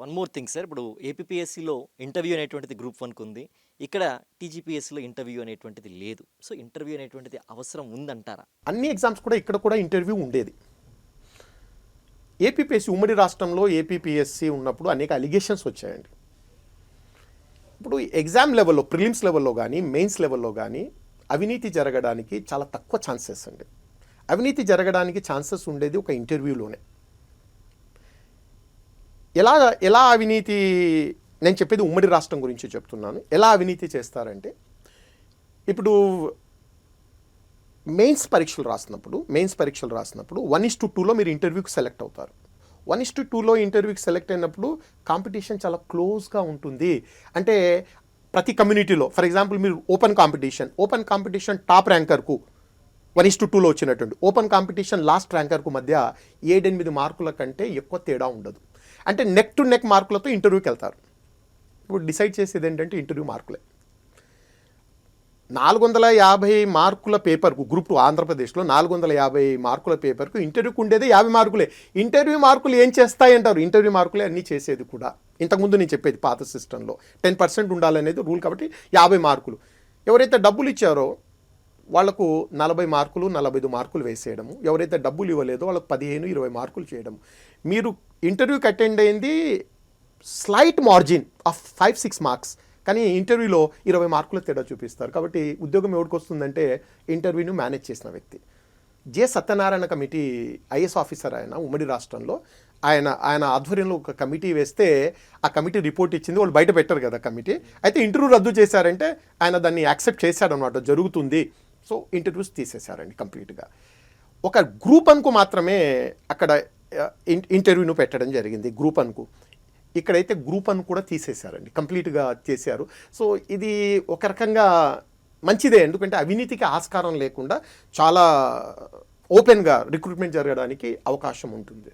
One more thing sir, ఇప్పుడు ఏపీపీఎస్సీలో interview అనేటువంటిది group వన్కి ఉంది. ఇక్కడ టీజీపీఎస్సీలో ఇంటర్వ్యూ అనేటువంటిది లేదు. సో ఇంటర్వ్యూ అనేటువంటిది అవసరం ఉందంటారా? అన్ని ఎగ్జామ్స్ కూడా ఇక్కడ కూడా ఇంటర్వ్యూ ఉండేది. ఏపీపీఎస్సీ ఉమ్మడి రాష్ట్రంలో ఏపీపీఎస్సీ ఉన్నప్పుడు అనేక అలిగేషన్స్ వచ్చాయండి. ఇప్పుడు ఎగ్జామ్ లెవెల్లో, ప్రిలిమ్స్ లెవెల్లో కానీ మెయిన్స్ లెవెల్లో కానీ అవినీతి జరగడానికి చాలా తక్కువ ఛాన్సెస్ అండి. అవినీతి జరగడానికి ఛాన్సెస్ ఉండేది ఒక ఇంటర్వ్యూలోనే. ఎలా అవినీతి, నేను చెప్పేది ఉమ్మడి రాష్ట్రం గురించి చెప్తున్నాను. ఎలా అవినీతి చేస్తారంటే, ఇప్పుడు మెయిన్స్ పరీక్షలు రాసినప్పుడు 1:2లో మీరు ఇంటర్వ్యూకి సెలెక్ట్ అవుతారు. 1:2లో ఇంటర్వ్యూకి సెలెక్ట్ అయినప్పుడు కాంపిటీషన్ చాలా క్లోజ్గా ఉంటుంది. అంటే ప్రతి కమ్యూనిటీలో, ఫర్ ఎగ్జాంపుల్ మీరు ఓపెన్ కాంపిటీషన్ టాప్ ర్యాంకర్కు 1:2లో వచ్చినటువంటి ఓపెన్ కాంపిటీషన్ లాస్ట్ ర్యాంకర్కు మధ్య 7-8 మార్కుల కంటే ఎక్కువ తేడా ఉండదు. అంటే నెక్ టు నెక్ మార్కులతో ఇంటర్వ్యూకి వెళ్తారు. ఇప్పుడు డిసైడ్ చేసేది ఏంటంటే ఇంటర్వ్యూ మార్కులే. 450 మార్కుల పేపర్కు, గ్రూప్ 2 ఆంధ్రప్రదేశ్లో 450 మార్కుల పేపర్కు ఇంటర్వ్యూకి ఉండేది 50 మార్కులే. ఇంటర్వ్యూ మార్కులు ఏం చేస్తాయంటారు? ఇంటర్వ్యూ మార్కులే అన్నీ చేసేది కూడా. ఇంతకుముందు నేను చెప్పేది పాత సిస్టంలో 10% ఉండాలనేది రూల్, కాబట్టి 50 మార్కులు. ఎవరైతే డబ్బులు ఇచ్చారో వాళ్లకు 40 మార్కులు 45 మార్కులు వేసేయడము. ఎవరైతే డబ్బులు ఇవ్వలేదో వాళ్ళకు 15-20 మార్కులు చేయడము. మీరు ఇంటర్వ్యూకి అటెండ్ అయింది స్లైట్ మార్జిన్ ఆఫ్ 5-6 మార్క్స్, కానీ ఇంటర్వ్యూలో 20 మార్కుల తేడా చూపిస్తారు. కాబట్టి ఉద్యోగం ఎవరికి వస్తుందంటే ఇంటర్వ్యూని మేనేజ్ చేసిన వ్యక్తి. J Satyanarayana committee IAS officer, ఆయన ఉమ్మడి రాష్ట్రంలో ఆయన ఆధ్వర్యంలో ఒక కమిటీ వేస్తే ఆ కమిటీ రిపోర్ట్ ఇచ్చింది. వాళ్ళు బయట పెట్టారు కదా కమిటీ. అయితే ఇంటర్వ్యూ రద్దు చేశారంటే ఆయన దాన్ని యాక్సెప్ట్ చేశాడనమాట, జరుగుతుంది. సో ఇంటర్వ్యూస్ తీసేశారండి కంప్లీట్గా. ఒక గ్రూప్ వన్కు మాత్రమే అక్కడ ఇంటర్వ్యూను పెట్టడం జరిగింది, గ్రూప్ వన్కు. ఇక్కడైతే గ్రూప్ వన్ కూడా తీసేశారండి, కంప్లీట్గా చేశారు. సో ఇది ఒక రకంగా మంచిదే, ఎందుకంటే అవినీతికి ఆస్కారం లేకుండా చాలా ఓపెన్గా రిక్రూట్మెంట్ జరగడానికి అవకాశం ఉంటుంది.